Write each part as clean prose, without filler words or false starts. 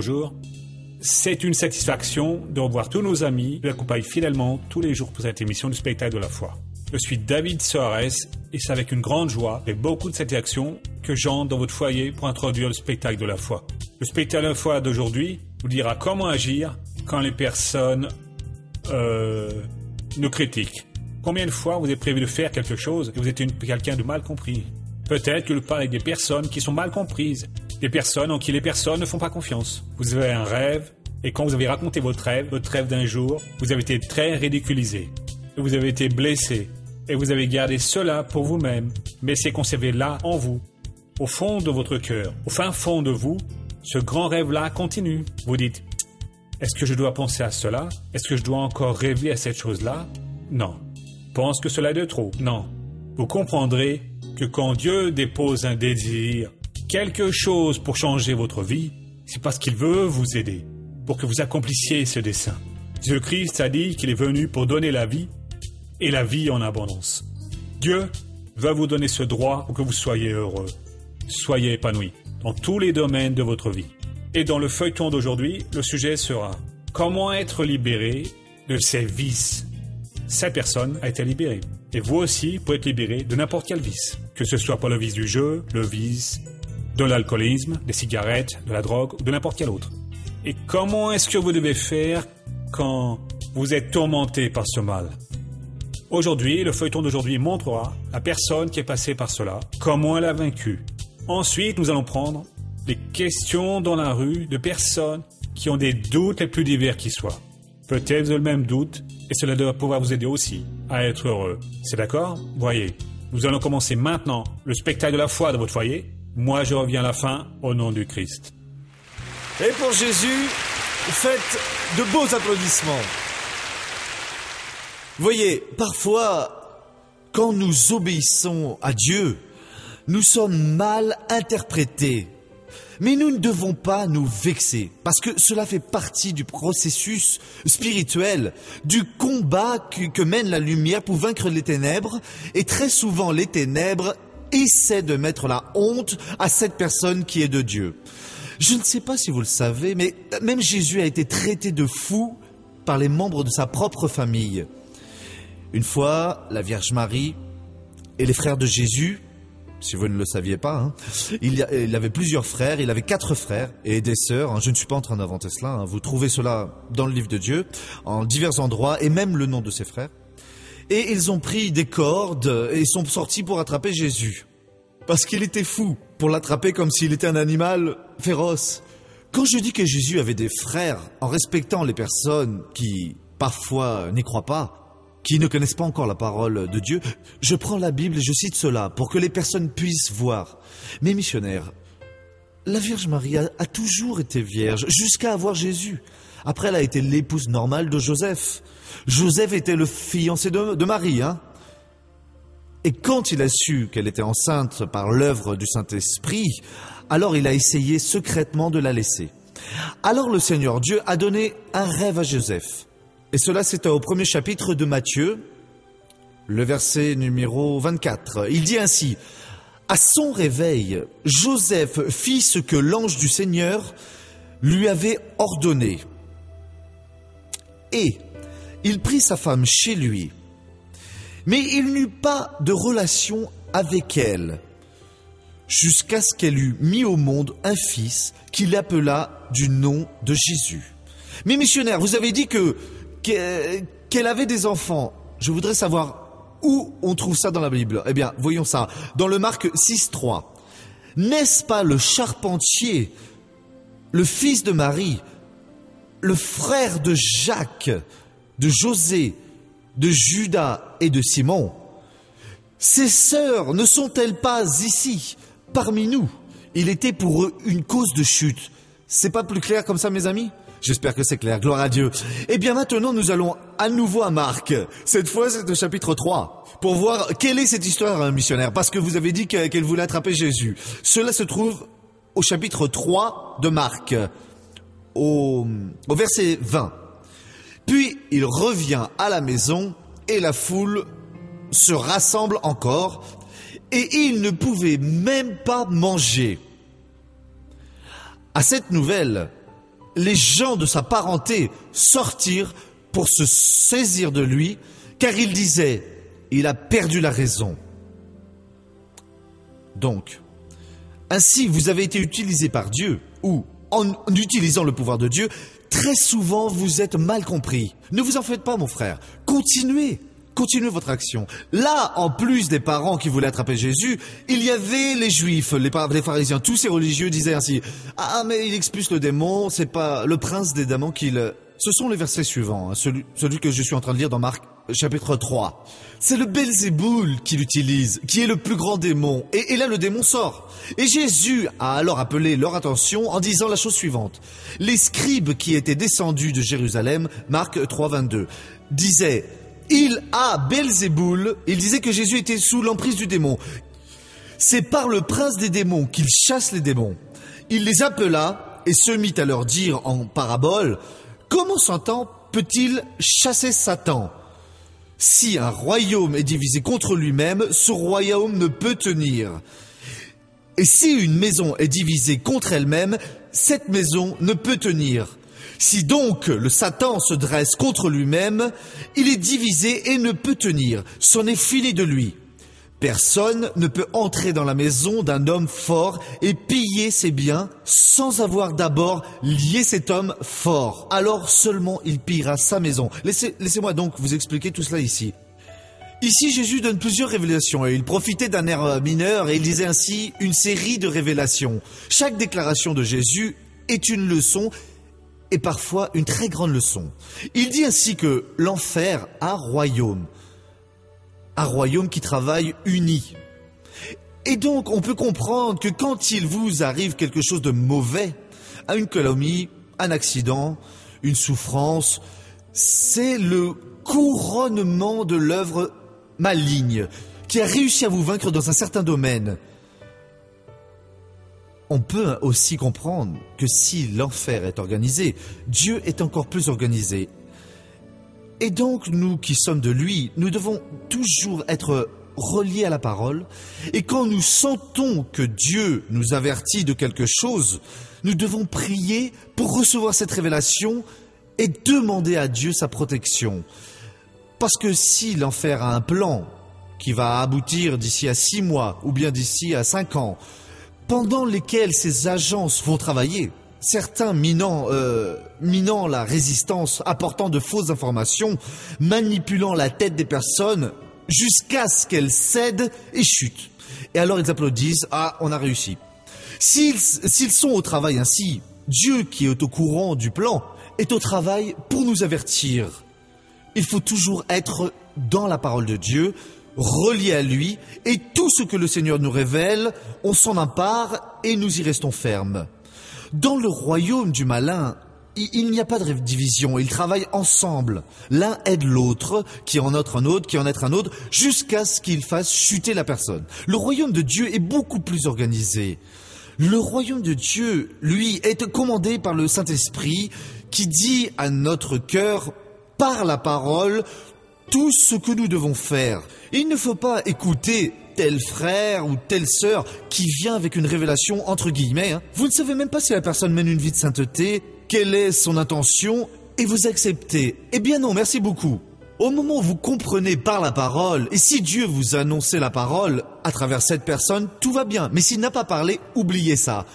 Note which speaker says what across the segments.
Speaker 1: bonjour. C'est une satisfaction de revoir tous nos amis qui nous accompagnent fidèlement tous les jours pour cette émission du Spectacle de la foi. Je suis David Soares et c'est avec une grande joie et beaucoup de satisfaction que j'entre dans votre foyer pour introduire le Spectacle de la foi. Le Spectacle de la foi d'aujourd'hui vous dira comment agir quand les personnes nous critiquent. Combien de fois vous avez prévu de faire quelque chose et vous êtes quelqu'un de mal compris? Peut-être que je parle avec des personnes qui sont mal comprises, des personnes en qui les personnes ne font pas confiance. Vous avez un rêve et quand vous avez raconté votre rêve d'un jour, vous avez été très ridiculisé. Et vous avez été blessé et vous avez gardé cela pour vous-même, mais c'est conservé là en vous, au fond de votre cœur, au fin fond de vous, ce grand rêve-là continue. Vous dites, est-ce que je dois penser à cela? Est-ce que je dois encore rêver à cette chose-là? Non. Pense que cela est de trop? Non. Vous comprendrez que quand Dieu dépose un désir, quelque chose pour changer votre vie, c'est parce qu'il veut vous aider, pour que vous accomplissiez ce dessein. Jésus-Christ a dit qu'il est venu pour donner la vie, et la vie en abondance. Dieu veut vous donner ce droit pour que vous soyez heureux. Soyez épanoui dans tous les domaines de votre vie. Et dans le feuilleton d'aujourd'hui, le sujet sera « Comment être libéré de ses vices ?» Cette personne a été libérée. Et vous aussi pouvez être libéré de n'importe quel vice. Que ce soit par le vice du jeu, le vice de l'alcoolisme, des cigarettes, de la drogue ou de n'importe quel autre. Et comment est-ce que vous devez faire quand vous êtes tourmenté par ce mal? Aujourd'hui, le feuilleton d'aujourd'hui montrera la personne qui est passée par cela, comment elle a vaincu. Ensuite, nous allons prendre les questions dans la rue de personnes qui ont des doutes les plus divers qui soient. Peut-être vous avez le même doute et cela doit pouvoir vous aider aussi à être heureux. C'est d'accord? Voyez, nous allons commencer maintenant le spectacle de la foi dans votre foyer. Moi, je reviens à la fin au nom du Christ.
Speaker 2: Et pour Jésus, faites de beaux applaudissements. Voyez, parfois, quand nous obéissons à Dieu, nous sommes mal interprétés. Mais nous ne devons pas nous vexer, parce que cela fait partie du processus spirituel, du combat que mène la lumière pour vaincre les ténèbres. Et très souvent, les ténèbres essaient de mettre la honte à cette personne qui est de Dieu. Je ne sais pas si vous le savez, mais même Jésus a été traité de fou par les membres de sa propre famille. Une fois, la Vierge Marie et les frères de Jésus, si vous ne le saviez pas, il avait plusieurs frères, il avait 4 frères et des sœurs, je ne suis pas en train d'inventer cela, vous trouvez cela dans le livre de Dieu, en divers endroits, et même le nom de ses frères. Et ils ont pris des cordes et sont sortis pour attraper Jésus, parce qu'il était fou, pour l'attraper comme s'il était un animal féroce. Quand je dis que Jésus avait des frères, en respectant les personnes qui, parfois, n'y croient pas, qui ne connaissent pas encore la parole de Dieu, je prends la Bible et je cite cela pour que les personnes puissent voir. Mes missionnaires, la Vierge Marie a toujours été vierge jusqu'à avoir Jésus. Après, elle a été l'épouse normale de Joseph. Joseph était le fiancé de Marie. Et quand il a su qu'elle était enceinte par l'œuvre du Saint-Esprit, alors il a essayé secrètement de la laisser. Alors le Seigneur Dieu a donné un rêve à Joseph. Et cela, c'est au premier chapitre de Matthieu, le verset numéro 24. Il dit ainsi, « À son réveil, Joseph fit ce que l'ange du Seigneur lui avait ordonné. Et il prit sa femme chez lui, mais il n'eut pas de relation avec elle, jusqu'à ce qu'elle eût mis au monde un fils qu'il appela du nom de Jésus. » Mais missionnaire, vous avez dit qu'elle avait des enfants. Je voudrais savoir où on trouve ça dans la Bible. Eh bien, voyons ça. Dans le Marc 6,3. N'est-ce pas le charpentier, le fils de Marie, le frère de Jacques, de José, de Judas et de Simon? Ses sœurs ne sont-elles pas ici, parmi nous? Il était pour eux une cause de chute. C'est pas plus clair comme ça, mes amis? J'espère que c'est clair, gloire à Dieu. Eh bien maintenant, nous allons à nouveau à Marc. Cette fois, c'est au chapitre 3, pour voir quelle est cette histoire, missionnaire, parce que vous avez dit qu'elle voulait attraper Jésus. Cela se trouve au chapitre 3 de Marc, au verset 20. Puis il revient à la maison et la foule se rassemble encore et il ne pouvait même pas manger. À cette nouvelle, les gens de sa parenté sortirent pour se saisir de lui, car ils disaient, il a perdu la raison. Donc, ainsi vous avez été utilisé par Dieu, ou en utilisant le pouvoir de Dieu, très souvent vous êtes mal compris. Ne vous en faites pas, mon frère. Continuez votre action. Là, en plus des parents qui voulaient attraper Jésus, il y avait les Juifs, les pharisiens, tous ces religieux disaient ainsi, « Ah, mais il expulse le démon, c'est pas le prince des démons qu'il... » Ce sont les versets suivants, hein, celui que je suis en train de lire dans Marc, chapitre 3. C'est le Belzéboul qu'il utilise, qui est le plus grand démon. Et là, le démon sort. Et Jésus a alors appelé leur attention en disant la chose suivante. Les scribes qui étaient descendus de Jérusalem, Marc 3, 22, disaient... Il a Belzéboul, il disait que Jésus était sous l'emprise du démon. C'est par le prince des démons qu'il chasse les démons. Il les appela et se mit à leur dire en parabole, « Comment Satan peut-il chasser Satan ? Si un royaume est divisé contre lui-même, ce royaume ne peut tenir. Et si une maison est divisée contre elle-même, cette maison ne peut tenir. » Si donc le Satan se dresse contre lui-même, il est divisé et ne peut tenir, c'en est fini de lui. Personne ne peut entrer dans la maison d'un homme fort et piller ses biens sans avoir d'abord lié cet homme fort. Alors seulement il pillera sa maison. Laissez-moi donc vous expliquer tout cela ici. Ici, Jésus donne plusieurs révélations et il profitait d'un air mineur et il disait ainsi une série de révélations. Chaque déclaration de Jésus est une leçon et parfois une très grande leçon. Il dit ainsi que l'enfer a un royaume qui travaille uni. Et donc on peut comprendre que quand il vous arrive quelque chose de mauvais, une calomnie, un accident, une souffrance, c'est le couronnement de l'œuvre maligne qui a réussi à vous vaincre dans un certain domaine. On peut aussi comprendre que si l'enfer est organisé, Dieu est encore plus organisé. Et donc, nous qui sommes de lui, nous devons toujours être reliés à la parole. Et quand nous sentons que Dieu nous avertit de quelque chose, nous devons prier pour recevoir cette révélation et demander à Dieu sa protection. Parce que si l'enfer a un plan qui va aboutir d'ici à 6 mois ou bien d'ici à 5 ans, pendant lesquels ces agences vont travailler, certains minant la résistance, apportant de fausses informations, manipulant la tête des personnes jusqu'à ce qu'elles cèdent et chutent. Et alors ils applaudissent, ah, on a réussi. S'ils sont au travail ainsi, Dieu qui est au courant du plan est au travail pour nous avertir. Il faut toujours être dans la parole de Dieu, relié à lui, et tout ce que le Seigneur nous révèle, on s'en empare et nous y restons fermes. Dans le royaume du malin, il n'y a pas de division, ils travaillent ensemble. L'un aide l'autre, qui en être un autre, qui en être un autre, jusqu'à ce qu'il fasse chuter la personne. Le royaume de Dieu est beaucoup plus organisé. Le royaume de Dieu, lui, est commandé par le Saint-Esprit, qui dit à notre cœur, par la parole, tout ce que nous devons faire. Il ne faut pas écouter tel frère ou telle sœur qui vient avec une révélation entre guillemets. Vous ne savez même pas si la personne mène une vie de sainteté, quelle est son intention, et vous acceptez. Eh bien non, merci beaucoup. Au moment où vous comprenez par la parole, et si Dieu vous a annoncé la parole à travers cette personne, tout va bien. Mais s'il n'a pas parlé, oubliez ça.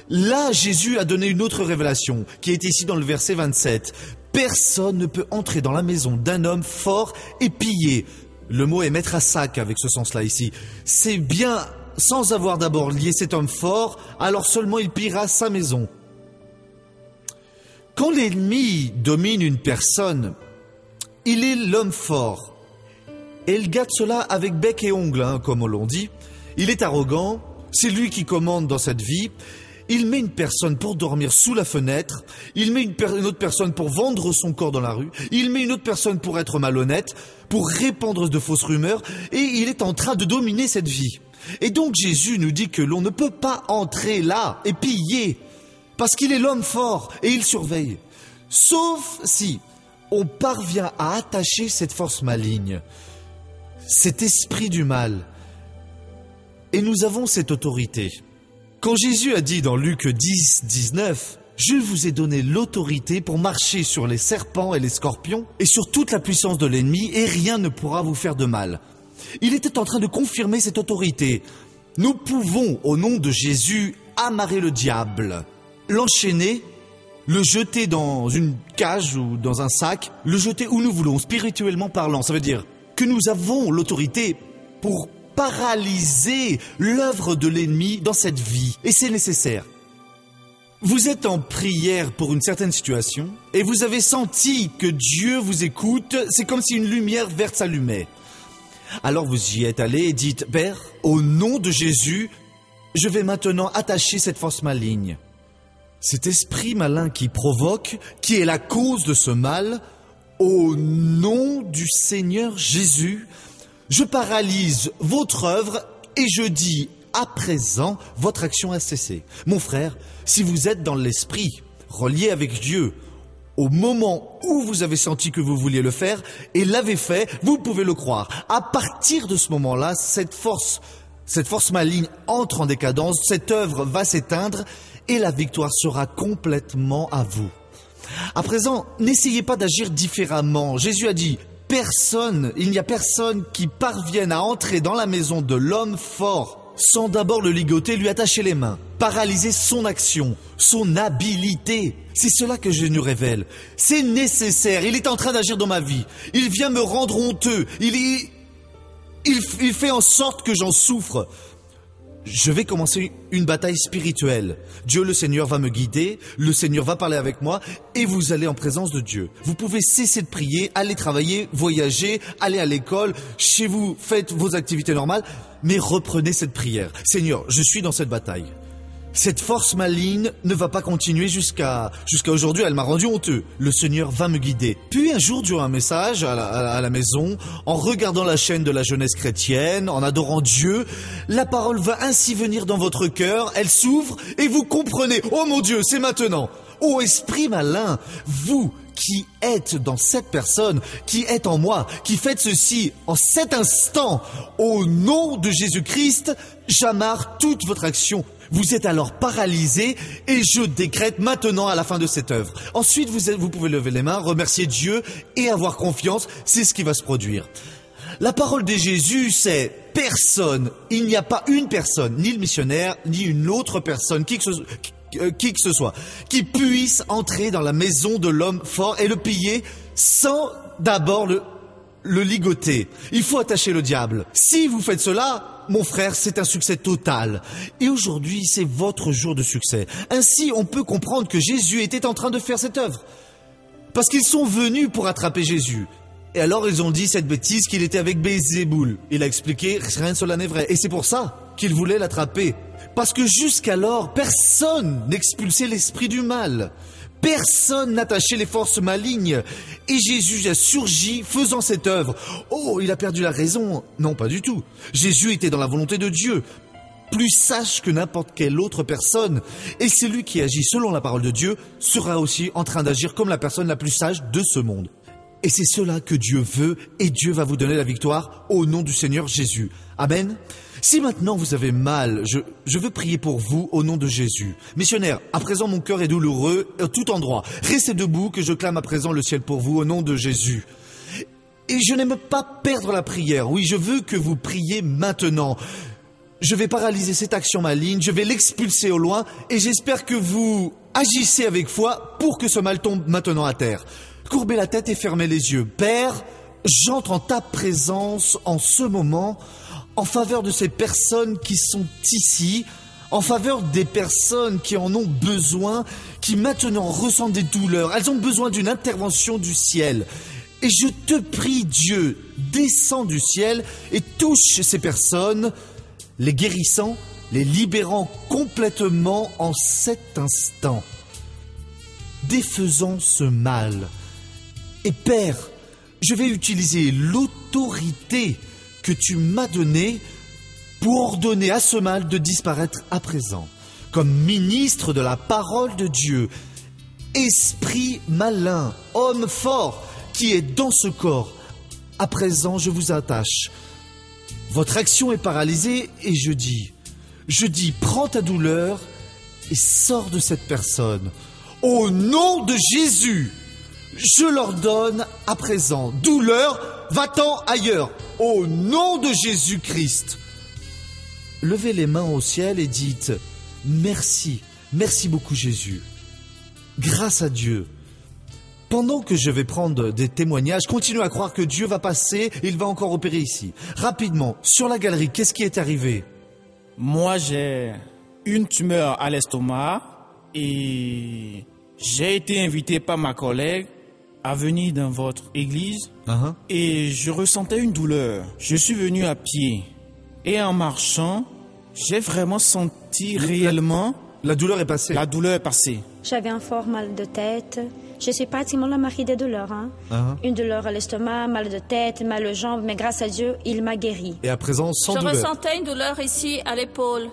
Speaker 2: Là, Jésus a donné une autre révélation, qui est ici dans le verset 27. Personne ne peut entrer dans la maison d'un homme fort et piller. Le mot est mettre à sac avec ce sens-là ici. C'est bien sans avoir d'abord lié cet homme fort, alors seulement il pillera sa maison. Quand l'ennemi domine une personne, il est l'homme fort. Et il gâte cela avec bec et ongle, comme on l'on dit. Il est arrogant, c'est lui qui commande dans cette vie. Il met une personne pour dormir sous la fenêtre, il met une autre personne pour vendre son corps dans la rue, il met une autre personne pour être malhonnête, pour répandre de fausses rumeurs, et il est en train de dominer cette vie. Et donc Jésus nous dit que l'on ne peut pas entrer là et piller, parce qu'il est l'homme fort et il surveille. Sauf si on parvient à attacher cette force maligne, cet esprit du mal, et nous avons cette autorité. Quand Jésus a dit dans Luc 10, 19, je vous ai donné l'autorité pour marcher sur les serpents et les scorpions et sur toute la puissance de l'ennemi et rien ne pourra vous faire de mal. Il était en train de confirmer cette autorité. Nous pouvons, au nom de Jésus, amarrer le diable, l'enchaîner, le jeter dans une cage ou dans un sac, le jeter où nous voulons, spirituellement parlant. Ça veut dire que nous avons l'autorité pour paralyser l'œuvre de l'ennemi dans cette vie. Et c'est nécessaire. Vous êtes en prière pour une certaine situation et vous avez senti que Dieu vous écoute, c'est comme si une lumière verte s'allumait. Alors vous y êtes allé et dites, Père, au nom de Jésus, je vais maintenant attacher cette force maligne. Cet esprit malin qui provoque, qui est la cause de ce mal, au nom du Seigneur Jésus, je paralyse votre œuvre et je dis, à présent, votre action a cessé. Mon frère, si vous êtes dans l'esprit, relié avec Dieu, au moment où vous avez senti que vous vouliez le faire et l'avez fait, vous pouvez le croire. À partir de ce moment-là, cette force maligne entre en décadence, cette œuvre va s'éteindre et la victoire sera complètement à vous. À présent, n'essayez pas d'agir différemment. Jésus a dit, il n'y a personne qui parvienne à entrer dans la maison de l'homme fort sans d'abord le ligoter, lui attacher les mains, paralyser son action, son habilité. C'est cela que je nous révèle. C'est nécessaire, il est en train d'agir dans ma vie. Il vient me rendre honteux, il fait en sorte que j'en souffre. Je vais commencer une bataille spirituelle. Dieu le Seigneur va me guider, le Seigneur va parler avec moi et vous allez en présence de Dieu. Vous pouvez cesser de prier, aller travailler, voyager, aller à l'école, chez vous, faites vos activités normales, mais reprenez cette prière. Seigneur, je suis dans cette bataille. Cette force maligne ne va pas continuer jusqu'à aujourd'hui, elle m'a rendu honteux. Le Seigneur va me guider. Puis un jour, durant un message à la maison, en regardant la chaîne de la jeunesse chrétienne, en adorant Dieu, la parole va ainsi venir dans votre cœur, elle s'ouvre et vous comprenez. Oh mon Dieu, c'est maintenant. Ô esprit malin, vous qui êtes dans cette personne, qui êtes en moi, qui faites ceci en cet instant, au nom de Jésus-Christ, j'amarre toute votre action. Vous êtes alors paralysé et je décrète maintenant à la fin de cette œuvre. Ensuite, vous pouvez lever les mains, remercier Dieu et avoir confiance, c'est ce qui va se produire. La parole de Jésus, c'est personne, il n'y a pas une personne, ni le missionnaire, ni une autre personne, qui que ce soit, qui puisse entrer dans la maison de l'homme fort et le piller sans d'abord le ligoter. Il faut attacher le diable. Si vous faites cela, mon frère, c'est un succès total. Et aujourd'hui, c'est votre jour de succès. Ainsi, on peut comprendre que Jésus était en train de faire cette œuvre. Parce qu'ils sont venus pour attraper Jésus. Et alors, ils ont dit cette bêtise qu'il était avec Bézéboul. Il a expliqué, rien de cela n'est vrai. Et c'est pour ça qu'ils voulaient l'attraper. Parce que jusqu'alors, personne n'expulsait l'esprit du mal. Personne n'attachait les forces malignes. Et Jésus a surgi faisant cette œuvre. Oh, il a perdu la raison. Non, pas du tout. Jésus était dans la volonté de Dieu, plus sage que n'importe quelle autre personne. Et celui qui agit selon la parole de Dieu sera aussi en train d'agir comme la personne la plus sage de ce monde. Et c'est cela que Dieu veut, et Dieu va vous donner la victoire au nom du Seigneur Jésus. Amen. Si maintenant vous avez mal, je veux prier pour vous au nom de Jésus. Missionnaire, à présent mon cœur est douloureux à tout endroit. Restez debout que je clame à présent le ciel pour vous au nom de Jésus. Et je n'aime pas perdre la prière. Oui, je veux que vous priez maintenant. Je vais paralyser cette action maligne, je vais l'expulser au loin et j'espère que vous agissez avec foi pour que ce mal tombe maintenant à terre. Courbez la tête et fermez les yeux. Père, j'entre en ta présence en ce moment en faveur de ces personnes qui sont ici, en faveur des personnes qui en ont besoin, qui maintenant ressentent des douleurs. Elles ont besoin d'une intervention du ciel. Et je te prie, Dieu, descends du ciel et touche ces personnes, les guérissant, les libérant complètement en cet instant, défaisant ce mal. Et Père, je vais utiliser l'autorité que tu m'as donnée pour ordonner à ce mal de disparaître à présent. Comme ministre de la parole de Dieu, esprit malin, homme fort qui est dans ce corps, à présent je vous attache. Votre action est paralysée et je dis, prends ta douleur et sors de cette personne. Au nom de Jésus, je l'ordonne à présent. Douleur, va-t'en ailleurs. Au nom de Jésus-Christ. Levez les mains au ciel et dites « Merci, merci beaucoup Jésus. Grâce à Dieu. » Pendant que je vais prendre des témoignages, continuez à croire que Dieu va passer, il va encore opérer ici. Rapidement, sur la galerie, qu'est-ce qui est arrivé?
Speaker 3: Moi, j'ai une tumeur à l'estomac et j'ai été invité par ma collègue à venir dans votre église et je ressentais une douleur. Je suis venu à pied et en marchant, j'ai vraiment senti réellement...
Speaker 2: La douleur est passée.
Speaker 3: La douleur est passée.
Speaker 4: J'avais un fort mal de tête. Je suis pratiquement la Marie des douleurs. Une douleur à l'estomac, mal de tête, mal aux jambes, mais grâce à Dieu, il m'a guéri.
Speaker 2: Et à présent, sans douleur.
Speaker 5: Je ressentais une douleur ici à l'épaule,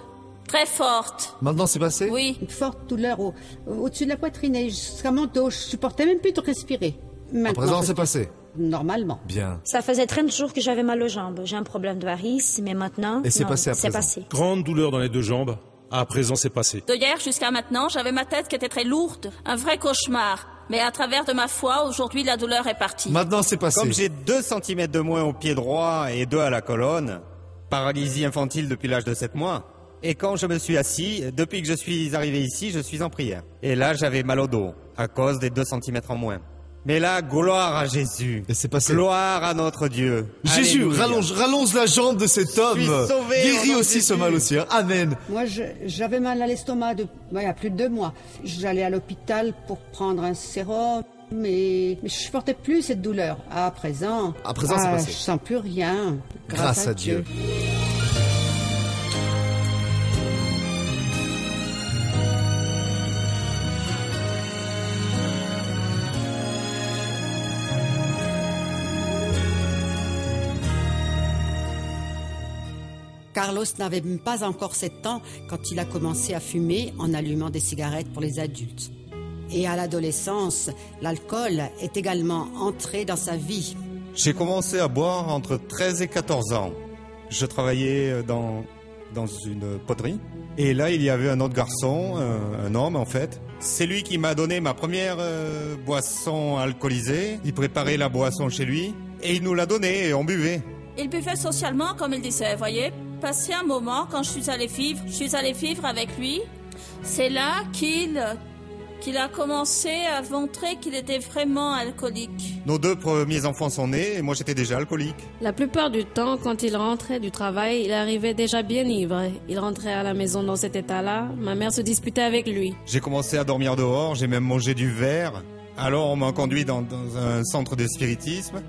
Speaker 5: très forte.
Speaker 2: Maintenant, c'est passé?
Speaker 5: Oui.
Speaker 6: Une forte douleur au-dessus de la poitrine et jusqu'à mon dos. Je supportais même plus de respirer.
Speaker 2: À présent, c'est passé?
Speaker 6: Normalement.
Speaker 2: Bien.
Speaker 4: Ça faisait 30 jours que j'avais mal aux jambes. J'ai un problème de varices, mais maintenant...
Speaker 2: Et c'est
Speaker 4: non,
Speaker 2: passé à
Speaker 4: c'est
Speaker 2: présent.
Speaker 4: passé.
Speaker 7: Grande douleur dans les deux jambes. À présent, c'est passé.
Speaker 5: De hier jusqu'à maintenant, j'avais ma tête qui était très lourde. Un vrai cauchemar. Mais à travers de ma foi, aujourd'hui, la douleur est partie.
Speaker 2: Maintenant, c'est passé.
Speaker 8: Comme j'ai 2 cm de moins au pied droit et 2 à la colonne, paralysie infantile depuis l'âge de 7 mois. Et quand je me suis assis, depuis que je suis arrivé ici, je suis en prière. Et là, j'avais mal au dos, à cause des 2 cm en moins. Mais là, gloire à Jésus.
Speaker 2: Et c'est passé.
Speaker 8: Gloire à notre Dieu.
Speaker 2: Jésus,
Speaker 8: Alléluia.
Speaker 2: rallonge la jambe de cet homme.
Speaker 8: Je suis sauvé,
Speaker 2: Guéris
Speaker 8: au nom
Speaker 2: aussi
Speaker 8: de
Speaker 2: ce
Speaker 8: Jésus.
Speaker 2: mal aussi. Amen.
Speaker 6: Moi, j'avais mal à l'estomac il y a plus de 2 mois. J'allais à l'hôpital pour prendre un sérum, mais je supportais plus cette douleur. À présent,
Speaker 2: c'est passé.
Speaker 6: Je sens plus rien.
Speaker 2: Grâce à Dieu.
Speaker 9: Carlos n'avait même pas encore 7 ans quand il a commencé à fumer en allumant des cigarettes pour les adultes. Et à l'adolescence, l'alcool est également entré dans sa vie.
Speaker 8: J'ai commencé à boire entre 13 et 14 ans. Je travaillais dans une poterie. Et là, il y avait un autre garçon, un homme en fait. C'est lui qui m'a donné ma première boisson alcoolisée. Il préparait la boisson chez lui et il nous l'a donnée et on buvait.
Speaker 5: Il buvait socialement, comme il disait, voyez. Passé un moment, quand je suis allée vivre avec lui, c'est là qu'il a commencé à montrer qu'il était vraiment alcoolique.
Speaker 8: Nos 2 premiers enfants sont nés et moi j'étais déjà alcoolique.
Speaker 10: La plupart du temps, quand il rentrait du travail, il arrivait déjà bien ivre. Il rentrait à la maison dans cet état-là. Ma mère se disputait avec lui.
Speaker 8: J'ai commencé à dormir dehors, j'ai même mangé du verre. Alors on m'a conduit dans un centre de spiritisme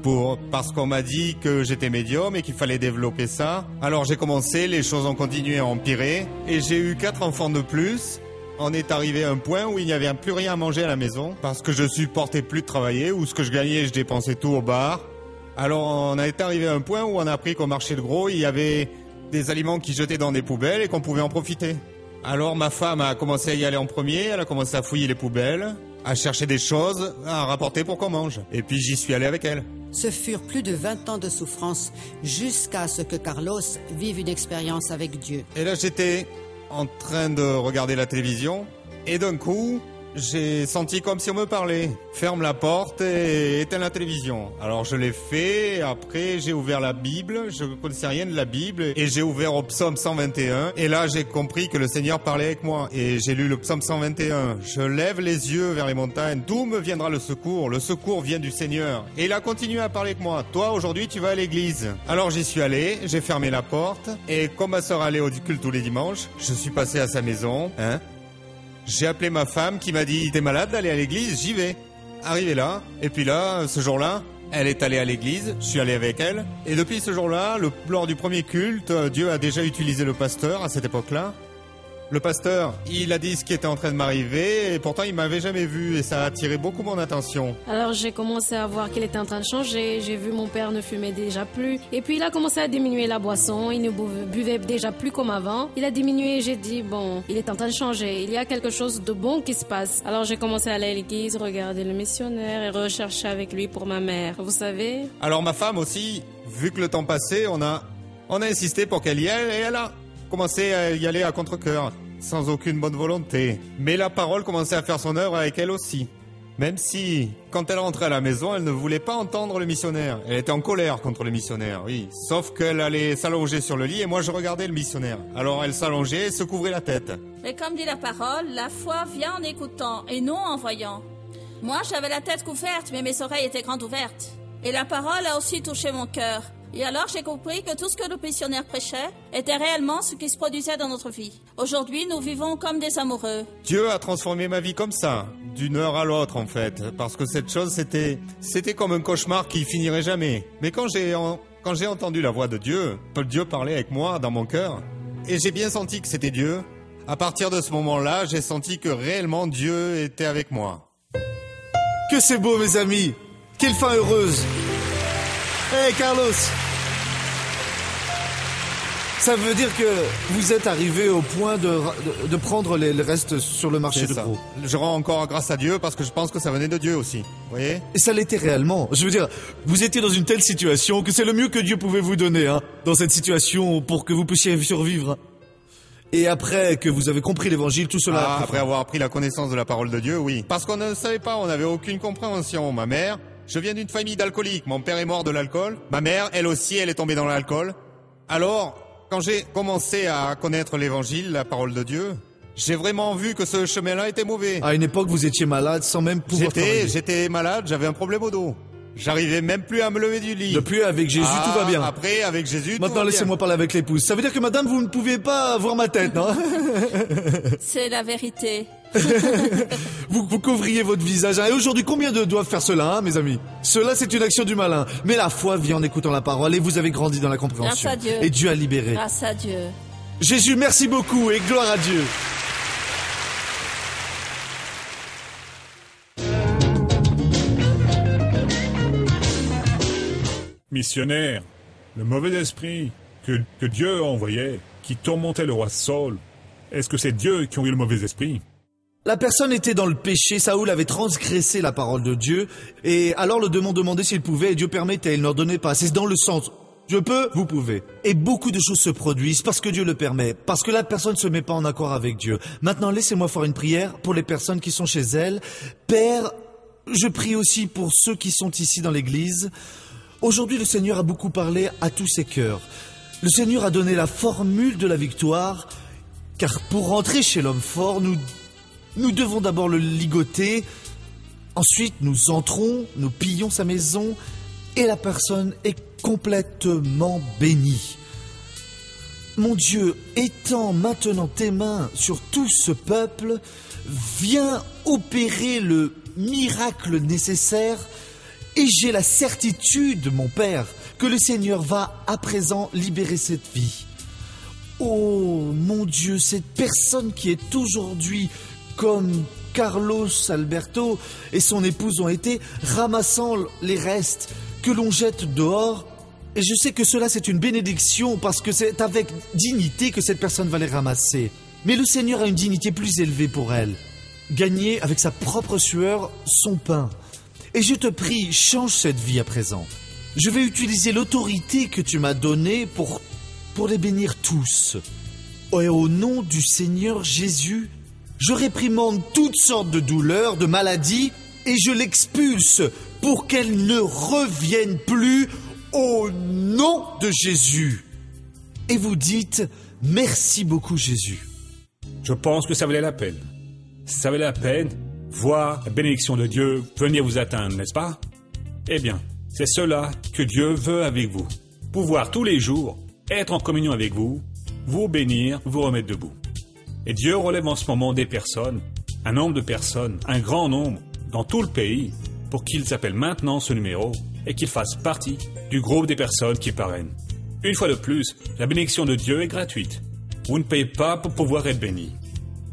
Speaker 8: parce qu'on m'a dit que j'étais médium et qu'il fallait développer ça. Alors j'ai commencé, les choses ont continué à empirer et j'ai eu 4 enfants de plus. On est arrivé à un point où il n'y avait plus rien à manger à la maison parce que je supportais plus de travailler, où ce que je gagnais, je dépensais tout au bar. Alors on est arrivé à un point où on a appris qu'au marché de gros, il y avait des aliments qui jetaient dans des poubelles et qu'on pouvait en profiter. Alors ma femme a commencé à y aller en premier, elle a commencé à fouiller les poubelles, à chercher des choses à rapporter pour qu'on mange. Et puis j'y suis allé avec elle.
Speaker 9: Ce furent plus de 20 ans de souffrance jusqu'à ce que Carlos vive une expérience avec Dieu.
Speaker 8: Et là j'étais en train de regarder la télévision et d'un coup j'ai senti comme si on me parlait. Ferme la porte et éteins la télévision. Alors je l'ai fait, après j'ai ouvert la Bible, je ne connaissais rien de la Bible et j'ai ouvert au psaume 121 et là j'ai compris que le Seigneur parlait avec moi et j'ai lu le psaume 121. Je lève les yeux vers les montagnes, d'où me viendra le secours? Le secours vient du Seigneur. Et il a continué à parler avec moi. Toi aujourd'hui tu vas à l'église. Alors j'y suis allé, j'ai fermé la porte et comme ma sœur allait au culte tous les dimanches, je suis passé à sa maison, J'ai appelé ma femme qui m'a dit « T'es malade d'aller à l'église? J'y vais. » Arrivé là, et puis là, ce jour-là, elle est allée à l'église, je suis allé avec elle. Et depuis ce jour-là, lors du premier culte, Dieu a déjà utilisé le pasteur à cette époque-là. Le pasteur, il a dit ce qui était en train de m'arriver et pourtant il m'avait jamais vu et ça a attiré beaucoup mon attention.
Speaker 10: Alors j'ai commencé à voir qu'il était en train de changer. J'ai vu mon père ne fumait déjà plus. Et puis il a commencé à diminuer la boisson. Il ne buvait déjà plus comme avant. Il a diminué. J'ai dit bon, il est en train de changer. Il y a quelque chose de bon qui se passe. Alors j'ai commencé à aller à l'église, regarder le missionnaire et rechercher avec lui pour ma mère. Vous savez.
Speaker 8: Alors ma femme aussi, vu que le temps passait, on a insisté pour qu'elle y aille et elle a commencé à y aller à contre-cœur. sans aucune bonne volonté. Mais la parole commençait à faire son œuvre avec elle aussi. Même si, quand elle rentrait à la maison, elle ne voulait pas entendre le missionnaire. Elle était en colère contre le missionnaire, oui. Sauf qu'elle allait s'allonger sur le lit et moi je regardais le missionnaire. Alors elle s'allongeait et se couvrait la tête.
Speaker 5: Mais comme dit la parole, la foi vient en écoutant et non en voyant. Moi j'avais la tête couverte, mais mes oreilles étaient grandes ouvertes. Et la parole a aussi touché mon cœur. Et alors j'ai compris que tout ce que le missionnaire prêchait était réellement ce qui se produisait dans notre vie. Aujourd'hui, nous vivons comme des amoureux.
Speaker 8: Dieu a transformé ma vie comme ça, d'une heure à l'autre en fait, parce que cette chose c'était comme un cauchemar qui finirait jamais. Mais quand j'ai entendu la voix de Dieu parlait avec moi dans mon cœur, et j'ai bien senti que c'était Dieu. À partir de ce moment-là, j'ai senti que réellement Dieu était avec moi.
Speaker 2: Que c'est beau, mes amis! Quelle fin heureuse! Hey Carlos! Ça veut dire que vous êtes arrivé au point de prendre les restes sur le marché de gros.
Speaker 8: Je rends encore grâce à Dieu parce que je pense que ça venait de Dieu aussi. Vous voyez?
Speaker 2: Et ça l'était réellement. Je veux dire, vous étiez dans une telle situation que c'est le mieux que Dieu pouvait vous donner, hein, dans cette situation pour que vous puissiez survivre. Et après que vous avez compris l'évangile, tout cela...
Speaker 8: après avoir pris la connaissance de la parole de Dieu, oui. Parce qu'on ne savait pas, on n'avait aucune compréhension. Ma mère, je viens d'une famille d'alcooliques. Mon père est mort de l'alcool. Ma mère, elle aussi, elle est tombée dans l'alcool. Alors, quand j'ai commencé à connaître l'évangile, la parole de Dieu, j'ai vraiment vu que ce chemin-là était mauvais.
Speaker 2: À une époque, vous étiez malade sans même pouvoir travailler.
Speaker 8: J'étais malade, j'avais un problème au dos. J'arrivais même plus à me lever du lit.
Speaker 2: Depuis, avec Jésus, tout va bien.
Speaker 8: Après, avec Jésus, tout
Speaker 2: Maintenant,
Speaker 8: va
Speaker 2: laissez-moi parler avec l'épouse. Ça veut dire que madame, vous ne pouviez pas voir ma tête, non?
Speaker 5: C'est la vérité.
Speaker 2: vous couvriez votre visage. Et aujourd'hui, combien de doivent faire cela, hein, mes amis? Cela, c'est une action du malin. Mais la foi vient en écoutant la parole et vous avez grandi dans la compréhension.
Speaker 5: Grâce à Dieu.
Speaker 2: Et Dieu a libéré.
Speaker 5: Grâce à Dieu.
Speaker 2: Jésus, merci beaucoup et gloire à Dieu.
Speaker 1: Missionnaire, le mauvais esprit que Dieu a envoyé, qui tourmentait le roi Saul, est-ce que c'est Dieu qui a eu le mauvais esprit?
Speaker 2: La personne était dans le péché, Saoul avait transgressé la parole de Dieu, et alors le démon demandait s'il pouvait, et Dieu permettait, il ne leur donnait pas. C'est dans le sens, je peux, vous pouvez. Et beaucoup de choses se produisent parce que Dieu le permet, parce que la personne ne se met pas en accord avec Dieu. Maintenant, laissez-moi faire une prière pour les personnes qui sont chez elles. Père, je prie aussi pour ceux qui sont ici dans l'église. Aujourd'hui, le Seigneur a beaucoup parlé à tous ces cœurs. Le Seigneur a donné la formule de la victoire, car pour rentrer chez l'homme fort, nous devons d'abord le ligoter. Ensuite, nous entrons, nous pillons sa maison, et la personne est complètement bénie. Mon Dieu, étends maintenant tes mains sur tout ce peuple, viens opérer le miracle nécessaire. Et j'ai la certitude, mon Père, que le Seigneur va à présent libérer cette vie. Oh, mon Dieu, cette personne qui est aujourd'hui comme Carlos Alberto et son épouse ont été, ramassant les restes que l'on jette dehors. Et je sais que cela, c'est une bénédiction parce que c'est avec dignité que cette personne va les ramasser. Mais le Seigneur a une dignité plus élevée pour elle. Gagner avec sa propre sueur son pain. Et je te prie, change cette vie à présent. Je vais utiliser l'autorité que tu m'as donnée pour les bénir tous. Et au nom du Seigneur Jésus, je réprimande toutes sortes de douleurs, de maladies, et je l'expulse pour qu'elles ne reviennent plus au nom de Jésus. Et vous dites, merci beaucoup Jésus.
Speaker 1: Je pense que ça valait la peine. Ça valait la peine. Voir la bénédiction de Dieu venir vous atteindre, n'est-ce pas? Eh bien, c'est cela que Dieu veut avec vous. Pouvoir tous les jours être en communion avec vous, vous bénir, vous remettre debout. Et Dieu relève en ce moment des personnes, un nombre de personnes, un grand nombre, dans tout le pays, pour qu'ils s'appellent maintenant ce numéro et qu'ils fassent partie du groupe des personnes qui parrainent. Une fois de plus, la bénédiction de Dieu est gratuite. Vous ne payez pas pour pouvoir être béni.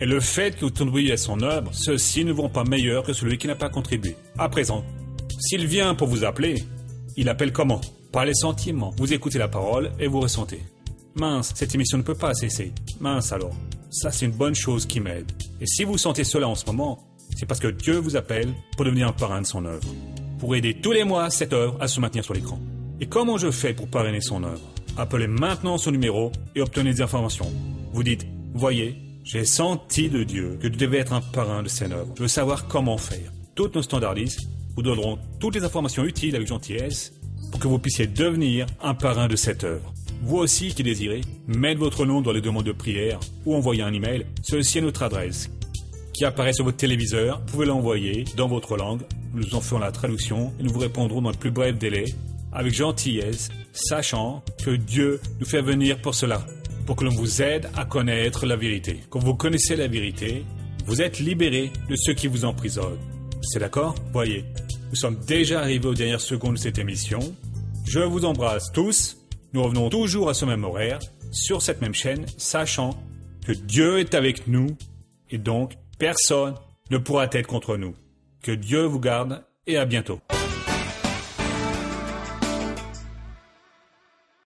Speaker 1: Et le fait que vous contribuiez à son œuvre, ceux-ci ne vont pas meilleurs que celui qui n'a pas contribué. À présent, s'il vient pour vous appeler, il appelle comment? Par les sentiments. Vous écoutez la parole et vous ressentez. Mince, cette émission ne peut pas cesser. Mince alors. Ça, c'est une bonne chose qui m'aide. Et si vous sentez cela en ce moment, c'est parce que Dieu vous appelle pour devenir un parrain de son œuvre. Pour aider tous les mois cette œuvre à se maintenir sur l'écran. Et comment je fais pour parrainer son œuvre? Appelez maintenant son numéro et obtenez des informations. Vous dites, voyez, J'ai senti de Dieu que tu devais être un parrain de cette œuvre. Je veux savoir comment faire. Toutes nos standardistes vous donneront toutes les informations utiles avec gentillesse pour que vous puissiez devenir un parrain de cette œuvre. Vous aussi qui désirez, mettez votre nom dans les demandes de prière ou envoyez un email. Ceci est notre adresse qui apparaît sur votre téléviseur. Vous pouvez l'envoyer dans votre langue. Nous en ferons la traduction et nous vous répondrons dans le plus bref délai avec gentillesse, sachant que Dieu nous fait venir pour cela, pour que l'on vous aide à connaître la vérité. Quand vous connaissez la vérité, vous êtes libéré de ceux qui vous emprisonnent. C'est d'accord? Voyez, nous sommes déjà arrivés aux dernières secondes de cette émission. Je vous embrasse tous. Nous revenons toujours à ce même horaire, sur cette même chaîne, sachant que Dieu est avec nous et donc personne ne pourra être contre nous. Que Dieu vous garde et à bientôt.